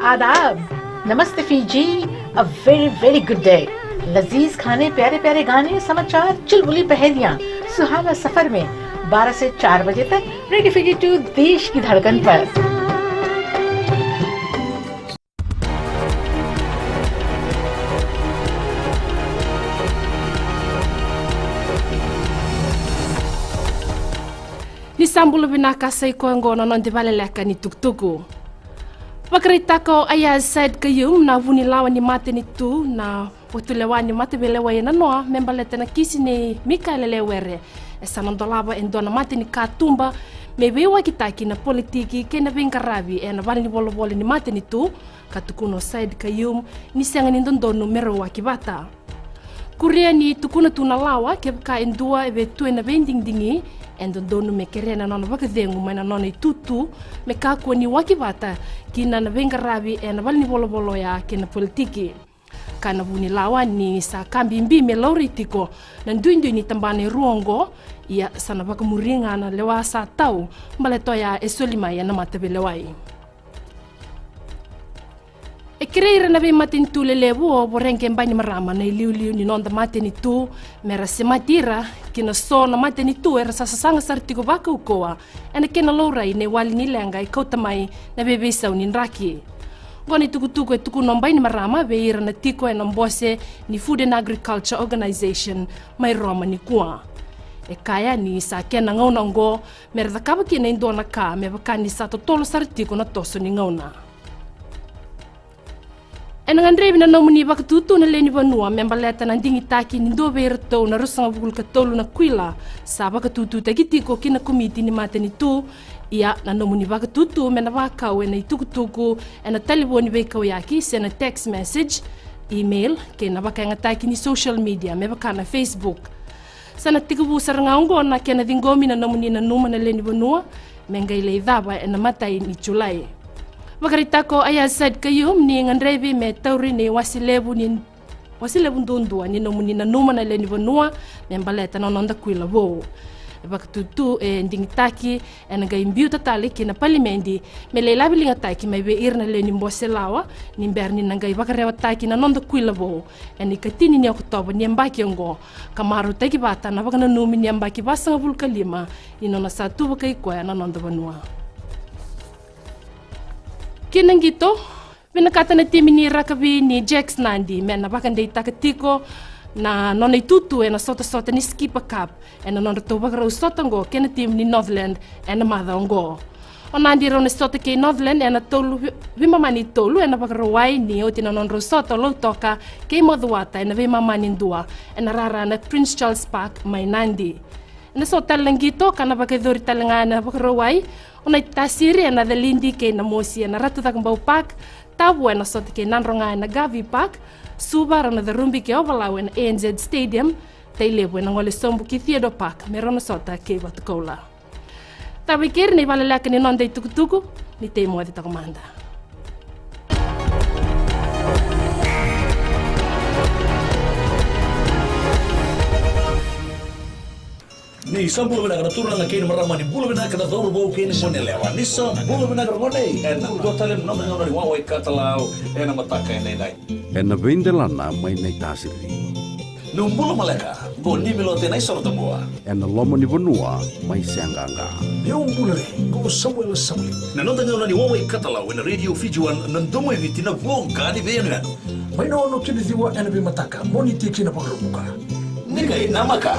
आदाब, नमस्ते Fiji, a very good day. लजीज खाने, प्यारे प्यारे गाने, समाचार, चुलबुली पहेलियां, सुहाना सफर में 12 से 4 बजे तक रेडियो फीजी 2 देश की धड़कन पर। Ni sambulo binaka sa ikuango na non di vakaleleka ni tuktuku. Pagkaritako ay said kayo na vunilawan ni mate ni tu na putulewan ni mate belewa na noa membalete na kisi ni Mika lelewere. Esa nandolaba endo na mate ni katumba mebewa kitaki na politiki kena bengkarabi na vali ni bolo ni mate ni tu katukuno said kayo ni siang ni dondono merowa kibata. Kuria ni tukuna tunalawa kebka endua ebe tu na bending dingi endo dono me kerena nona vakadengu mai na nona tutu me kakua ni wakibata kina na bengarabi na vali ni bolo ya kena politiki kana vuni lawa ni sa kambimbi me lauritiko na nduindu ni tambane ruongo ia sana vakamuringa na lewa sa tau mbaleto ya esolima ya na matabelewai e kreira na be matin tu lelebu o borengke mbani marama na liu ni nonda mateni tu mera se matira kina so na mateni tu era sasanga sartiko vaka ukoa ena kena lourai ne wali ni lenga i kautamai na bebe sau ni raki goni tukutuku e tuku nombai ni marama be ira na tiko e nombose ni Food and Agriculture Organization mai Roma ni kua e kaya ni sa kena ngauna ngo mera dakaba kina indona ka me bakani sa totolo sartiko na toso ni ngauna en ngandrebi na nomuni bakatutu na leni vanua membaleta na ndingi taki ni do berto na rusanga bugul katolu na kwila sa bakatutu tagitiko kina komiti ni mateni tu ia na nomuni bakatutu mena bakau na itukutuku na telefoni bekau yaki sena text message email kena bakanga taki ni social media me bakana Facebook sana tikubu sarangaungo na kena dingomi na nomuni na numa na leni vanua mengaile idaba na matai ni Julai Wakaritako ay said kayo ni ngandrebi me tauri ni wasilebu ndundua ni nomuni na numa na leni vanua membaleta na nonda kwila wo bakatutu ndingitaki nga imbiu tatali kina palimendi me leilabi linga taki me be irna leni mbose lawa ni berni nga ibakarewa taki na nonda kwila wo ni katini ni Oktoba ni mbaki ngo kamaru taki bata na bakana numi ni mbaki basanga bulkalima inona satu bakai kwa na nonda vanua kinang gito, pinakata na timi ni Rakabi ni Jax Nandi, mena bakandai takatiko na nonay tutu na sota ni Skipa Cup, na nonay tubag raw sotango kina tim ni Northland na madhaongo. O nandi raw na sota kay Northland na tolu, vimamani tolu na bakaraway ni o tinanon raw sota lo toka kay Madhuwata na vimamani dua na rara na Prince Charles Park may Nandi. Na sota lang gito, kana bakadori talanga na bakaraway, Unai tasiri na dalindi kay na mosi na ratu takang baupak, tabu na sot kay nanronga na Gavi Park, subar na darumbi kay Ovalaw na ANZ Stadium, tailebo na ngole sombu ki Theodore Park, meron na sota kay Batukola. Tabikir ni vakaleleka ni nonday tukutuku, ni temo at takumanda. Ni sambulo binaga turun na kini marama ni bulo binaga na dolo bo kini mo nelewa ni sambulo binaga ngone en do talem no ngone wa wa katalau en mataka en nai en vendelana mai nei tasiri no bulo maleka go ni milote nai sorta boa en lomo ni bonua mai sanganga eu bulo go Samuel Samli na no ngone ni wa wa katalau en radio fijuan nandomo evitina vonga ni venga mai no kini diwa en be mataka moni tiki na pagruka ni kai namaka